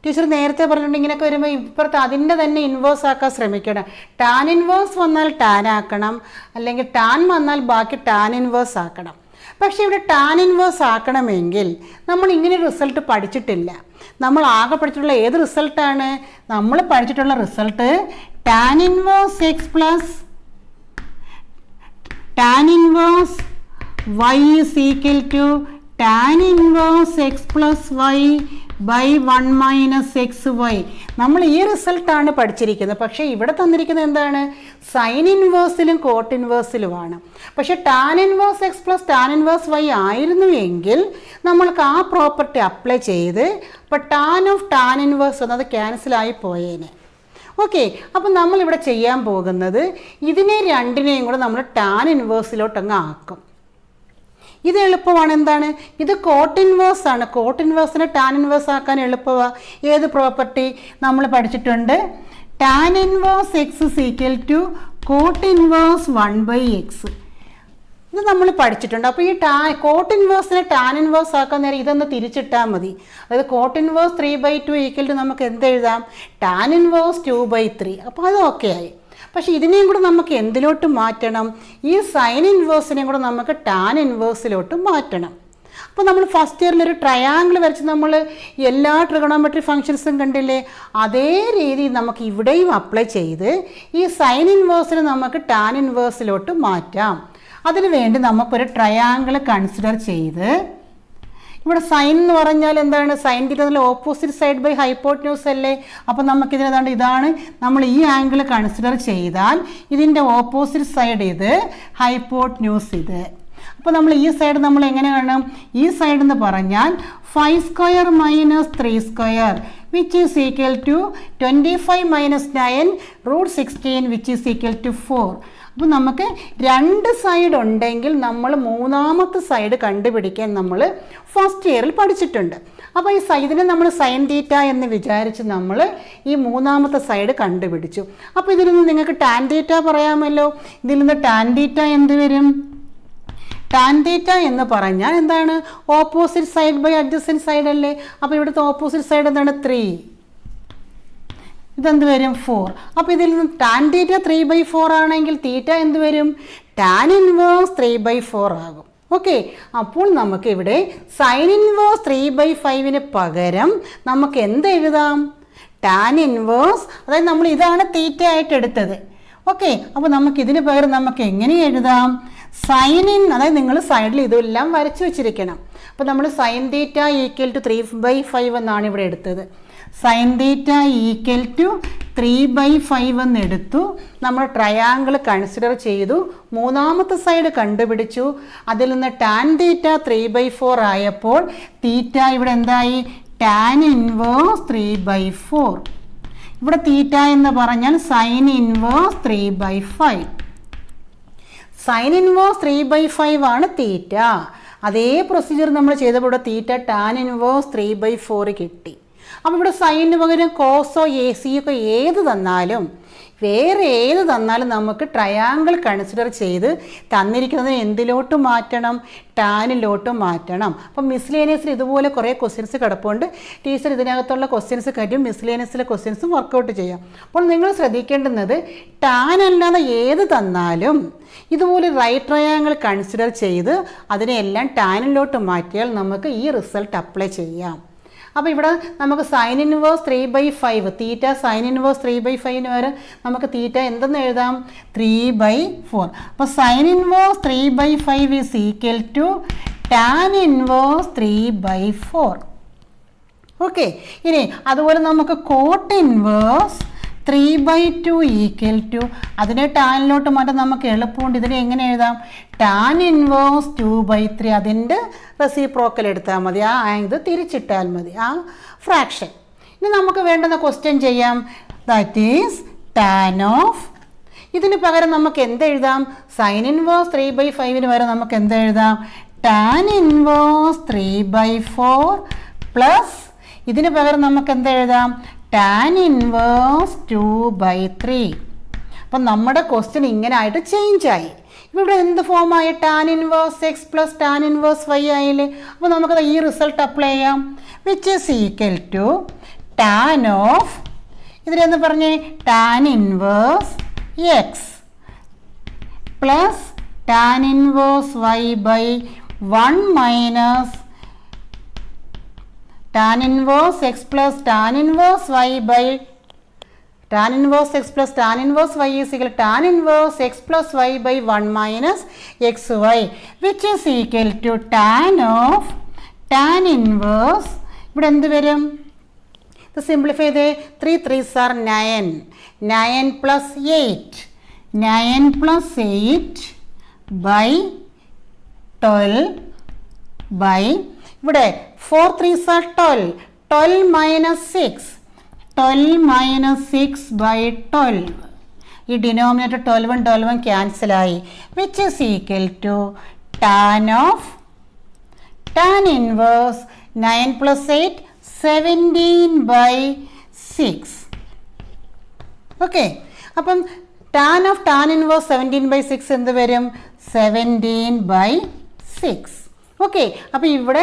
ടീച്ചർ നേരത്തെ പറഞ്ഞിട്ടുണ്ട് ഇങ്ങനെയൊക്കെ വരുമ്പോൾ ഇപ്പുറത്ത് അതിൻ്റെ തന്നെ ഇൻവേഴ്സ് ആക്കാൻ ശ്രമിക്കണം. ടാൻ ഇൻവേഴ്സ് വന്നാൽ ടാൻ ആക്കണം, അല്ലെങ്കിൽ ടാൻ വന്നാൽ ബാക്കി ടാൻ ഇൻവേഴ്സ് ആക്കണം. പക്ഷേ ഇവിടെ ടാൻ ഇൻവേഴ്സ് ആക്കണമെങ്കിൽ നമ്മൾ ഇങ്ങനെ റിസൾട്ട് പഠിച്ചിട്ടില്ല. നമ്മൾ ആകെ പഠിച്ചിട്ടുള്ള ഏത് റിസൾട്ടാണ്? നമ്മൾ പഠിച്ചിട്ടുള്ള result tan inverse x plus tan inverse y is equal to tan inverse x plus y by 1 minus x y. നമ്മൾ ഈ റിസൾട്ടാണ് പഠിച്ചിരിക്കുന്നത്. പക്ഷേ ഇവിടെ തന്നിരിക്കുന്നത് എന്താണ്? സൈൻ ഇൻവേഴ്സിലും കോട്ട് ഇൻവേഴ്സിലുമാണ്. പക്ഷേ tan inverse x plus tan inverse y ആയിരുന്നു എങ്കിൽ നമ്മൾക്ക് ആ പ്രോപ്പർട്ടി അപ്ലൈ ചെയ്ത് അപ്പോൾ ടാൻ ഓഫ് ടാൻ ഇൻവേഴ്സ് എന്നത് ക്യാൻസലായി പോയേനെ. ഓക്കെ, അപ്പം നമ്മളിവിടെ ചെയ്യാൻ പോകുന്നത് ഇതിനെ രണ്ടിനെയും കൂടെ നമ്മൾ ടാൻ ഇൻവേഴ്സിലോട്ടങ്ങ് ആക്കും. ഇത് എളുപ്പമാണ്. എന്താണ് ഇത്? കോട്ട് ഇൻവേഴ്സ് ആണ്. കോട്ട് ഇൻവേഴ്സിനെ ടാൻ ഇൻവേഴ്സ് ആക്കാൻ എളുപ്പമാണ്. ഏത് പ്രോപ്പർട്ടി നമ്മൾ പഠിച്ചിട്ടുണ്ട്? Tan inverse x is equal to cot inverse 1/x. ഇത് നമ്മൾ പഠിച്ചിട്ടുണ്ട്. അപ്പോൾ ഈ കോട്ട് ഇൻവേഴ്സിനെ ടാൻ ഇൻവേഴ്സ് ആക്കാൻ നേരം ഇതൊന്ന് തിരിച്ചിട്ടാൽ മതി. അതായത് കോട്ട് ഇൻവേഴ്സ് 3/2 ഈക്വൽ ടു നമുക്ക് എന്ത് എഴുതാം? Tan inverse 2/3. അപ്പോൾ അത് ഓക്കെ ആയി. പക്ഷേ ഇതിനെയും കൂടെ നമുക്ക് എന്തിലോട്ട് മാറ്റണം? ഈ സൈൻ ഇൻവേഴ്സിനെയും കൂടെ നമുക്ക് ടാൻ ഇൻവേഴ്സിലോട്ട് മാറ്റണം. അപ്പോൾ നമ്മൾ ഫസ്റ്റ് ഇയറിൽ ഒരു ട്രയാങ്കിൾ വരച്ച് നമ്മൾ എല്ലാ ട്രിഗണോമെട്രി ഫംഗ്ഷൻസും കണ്ടില്ലേ? അതേ രീതി നമുക്ക് ഇവിടെയും അപ്ലൈ ചെയ്ത് ഈ സൈൻ ഇൻവേഴ്സിനെ നമുക്ക് ടാൻ ഇൻവേഴ്സിലോട്ട് മാറ്റാം. അതിനു വേണ്ടി നമുക്കൊരു ട്രയാങ്കിൾ കൺസിഡർ ചെയ്ത് ഇവിടെ സൈൻ എന്ന് പറഞ്ഞാൽ എന്താണ്? Sine theta opposite side by hypotenuse അല്ലേ? അപ്പോൾ നമുക്കിതിന് ഇതാണ് നമ്മൾ ഈ ആംഗിൾ കൺസിഡർ ചെയ്താൽ ഇതിൻ്റെ ഓപ്പോസിറ്റ് സൈഡ് ഇത്, ഹൈപ്പോട്ട്ന്യൂസ് ഇത്. അപ്പോൾ നമ്മൾ ഈ സൈഡ് നമ്മൾ എങ്ങനെ കാണണം? ഈ സൈഡ് എന്ന് പറഞ്ഞാൽ 5² - 3² which is equal to 25 - 9 √16 which is equal to 4. അപ്പോൾ നമുക്ക് രണ്ട് സൈഡ് ഉണ്ടെങ്കിൽ നമ്മൾ മൂന്നാമത്തെ സൈഡ് കണ്ടുപിടിക്കാൻ നമ്മൾ ഫസ്റ്റ് ഇയറിൽ പഠിച്ചിട്ടുണ്ട്. അപ്പോൾ ഈ ഇതിനെ നമ്മൾ സൈൻ തീറ്റ എന്ന് വിചാരിച്ച് നമ്മൾ ഈ മൂന്നാമത്തെ സൈഡ് കണ്ടുപിടിച്ചു. അപ്പോൾ ഇതിൽ നിന്ന് നിങ്ങൾക്ക് ടാൻ തീറ്റ പറയാമല്ലോ. ഇതിൽ നിന്ന് ടാൻ തീറ്റ എന്ത് വരും? ടാൻ തീറ്റ എന്ന് പറഞ്ഞാൽ എന്താണ്? Opposite side by adjacent side അല്ലേ? അപ്പോൾ ഇവിടുത്തെ ഓപ്പോസിറ്റ് സൈഡ് എന്താണ്? 3. ഇതെന്ത് വരും? 4. അപ്പോൾ ഇതിൽ നിന്ന് ടാൻ തീറ്റ 3/4 ആണെങ്കിൽ തീറ്റ എന്ത് വരും? ടാൻ ഇൻവേഴ്സ് 3/4 ആകും. ഓക്കെ, അപ്പോൾ നമുക്ക് ഇവിടെ സൈൻ ഇൻവേഴ്സ് 3/5 പകരം നമുക്ക് എന്ത് എഴുതാം? Tan inverse. അതായത് നമ്മൾ ഇതാണ് തീറ്റ ആയിട്ട് എടുത്തത്. ഓക്കെ, അപ്പോൾ നമുക്ക് ഇതിന് പകരം നമുക്ക് എങ്ങനെ എഴുതാം? സൈൻ ഇൻ, അതായത് നിങ്ങൾ സൈഡിൽ ഇതെല്ലാം വരച്ചു വെച്ചിരിക്കണം. അപ്പോൾ നമ്മൾ സൈൻ തീറ്റ ഈക്വൽ ടു 3/5 എന്നാണ് ഇവിടെ എടുത്തത്. സൈൻ തീറ്റ ഈക്വൽ ടു 3/5 എന്ന് എടുത്തു. നമ്മൾ ട്രയാങ്കിൾ കൺസിഡർ ചെയ്തു, മൂന്നാമത്തെ സൈഡ് കണ്ടുപിടിച്ചു. അതിൽ നിന്ന് ടാൻ തീറ്റ 3/4 ആയപ്പോൾ തീറ്റ ഇവിടെ എന്തായി? Tan inverse 3/4. ഇവിടെ തീറ്റ എന്ന് പറഞ്ഞാൽ സൈൻ ഇൻവേഴ്സ് 3/5. സൈൻ ഇൻവേഴ്സ് 3/5 ആണ് തീറ്റ. അതേ പ്രൊസീജിയർ നമ്മൾ ചെയ്തപ്പോൾ ഇവിടെ തീറ്റ ടാൻ ഇൻവേഴ്സ് 3/4 കിട്ടി. അപ്പോൾ ഇവിടെ സൈനിന് പകരം കോസോ എസിയൊക്കെ ഏത് തന്നാലും വേറെ ഏത് തന്നാലും നമുക്ക് ട്രയാങ്കിൾ കൺസിഡർ ചെയ്ത് തന്നിരിക്കുന്നതിന് എന്തിലോട്ട് മാറ്റണം? ടാനിലോട്ട് മാറ്റണം. അപ്പം മിസ്ലേനിയസിൽ ഇതുപോലെ കുറേ ക്വസ്റ്റ്യൻസ് കിടപ്പുണ്ട്. ടീച്ചർ ഇതിനകത്തുള്ള ക്വസ്റ്റ്യൻസ് കാര്യം മിസ്ലേനിയസിലെ ക്വസ്റ്റ്യൻസും വർക്കൗട്ട് ചെയ്യാം. അപ്പോൾ നിങ്ങൾ ശ്രദ്ധിക്കേണ്ടുന്നത് ടാൻ അല്ലാതെ ഏത് തന്നാലും ഇതുപോലെ റൈറ്റ് ട്രയാങ്കിൾ കൺസിഡർ ചെയ്ത് അതിനെല്ലാം ടാനിലോട്ട് മാറ്റിയാൽ നമുക്ക് ഈ റിസൾട്ട് അപ്ലൈ ചെയ്യാം. അപ്പോൾ ഇവിടെ നമുക്ക് sine inverse 3/5 theta sine inverse 3/5 വരെ നമുക്ക് തീറ്റ എന്തെന്ന് എഴുതാം? 3/4. അപ്പോൾ sine inverse 3/5 is equal to tan inverse 3/4. Okay, ഇനി അതുപോലെ നമുക്ക് കോട്ട് ഇൻവേഴ്സ് 3/2 ഈക്വൽ ടു, അതിനെ ടാനിലോട്ട് മാറ്റാൻ നമുക്ക് എളുപ്പമുണ്ട്. ഇതിനെ എങ്ങനെ എഴുതാം? Tan inverse 2/3. അതിൻ്റെ റെസിപ്രോക്കൽ എടുത്താൽ മതി. ഇത് തിരിച്ചിട്ടാൽ മതി ആ ഫ്രാക്ഷൻ. ഇനി നമുക്ക് വേണ്ടുന്ന ക്വസ്റ്റ്യൻ ചെയ്യാം. ദാറ്റ് ഈസ് ടാൻ ഓഫ്, ഇതിന് പകരം നമുക്ക് എന്തെഴുതാം? സൈൻ ഇൻവേഴ്സ് 3/5 വരെ നമുക്ക് എന്തെഴുതാം? ടാൻ ഇൻവേഴ്സ് 3/4 പ്ലസ് ഇതിന് പകരം നമുക്ക് എന്തെഴുതാം? Tan inverse 2/3. അപ്പം നമ്മുടെ ക്വസ്റ്റ്യൻ ഇങ്ങനെ ആയിട്ട് ചേഞ്ചായി. ഇവിടെ എന്ത് ഫോമായി? Tan inverse x plus tan inverse y ആയില്ലേ? അപ്പോൾ നമുക്കത് ഈ റിസൾട്ട് അപ്ലൈ ചെയ്യാം. Which is equal to tan of ഇതിലെന്ന് പറഞ്ഞേ tan inverse x plus tan inverse y by 1 minus tan inverse x plus tan inverse y by tan inverse x plus tan inverse y is equal to tan inverse x plus y by 1 minus xy which is equal to tan of tan inverse ഇവിടെ എന്ത് വരും ഇത് simplify ചെയ്ത് 3 3s are 9 plus 8 9 plus 8 by 12 by ഇവിടെ 4 3s are 12 minus 6 minus 6 by 12 ഈ denominator 12 cancel ആയി which is equal to tan of tan inverse 9 plus 8 17 by 6 okay അപ്പം tan of tan inverse 17 by 6 എന്ത് വരും 17 by 6 ഓക്കെ അപ്പോൾ ഇവിടെ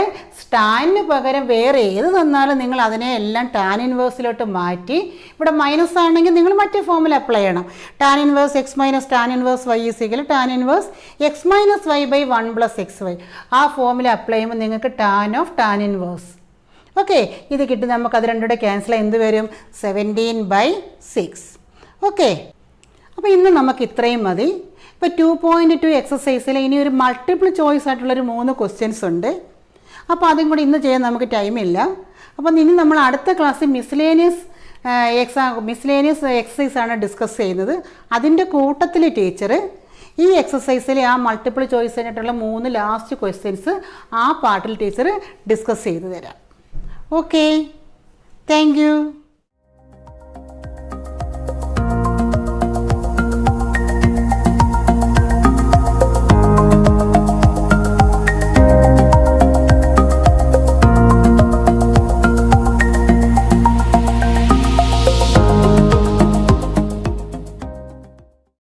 ടാനിന് പകരം വേറെ ഏത് തന്നാലും നിങ്ങൾ അതിനെ എല്ലാം ടാൻ ഇൻവേഴ്സിലോട്ട് മാറ്റി ഇവിടെ മൈനസ് ആണെങ്കിൽ നിങ്ങൾ മറ്റേ ഫോമിൽ അപ്ലൈ ചെയ്യണം tan inverse x minus tan inverse y is equal tan inverse x minus y by 1 plus x y ആ ഫോമിൽ അപ്ലൈ ചെയ്യുമ്പോൾ നിങ്ങൾക്ക് tan of tan inverse okay ഇത് കിട്ടി നമുക്കത് രണ്ടുകൂടെ ക്യാൻസൽ എന്ത് വരും 17 by 6 ഓക്കെ അപ്പോൾ ഇന്ന് നമുക്ക് ഇത്രയും മതി ഇപ്പോൾ 2.2 എക്സസൈസിൽ ഇനി ഒരു മൾട്ടിപ്പിൾ ചോയ്സ് ആയിട്ടുള്ളൊരു 3 ക്വസ്റ്റ്യൻസ് ഉണ്ട് അപ്പോൾ അതും കൂടി ഇന്ന് ചെയ്യാൻ നമുക്ക് ടൈമില്ല അപ്പോൾ ഇനി നമ്മൾ അടുത്ത ക്ലാസ്സിൽ മിസ്ലേനിയസ് എക്സസൈസ് ആണ് ഡിസ്കസ് ചെയ്യുന്നത് അതിൻ്റെ കൂട്ടത്തിൽ ടീച്ചർ ഈ എക്സസൈസിലെ ആ മൾട്ടിപ്പിൾ ചോയ്സ് ആയിട്ടുള്ള 3 ലാസ്റ്റ് ക്വസ്റ്റ്യൻസ് ആ പാർട്ടിൽ ടീച്ചർ ഡിസ്കസ് ചെയ്തു തരാം ഓക്കെ താങ്ക് യു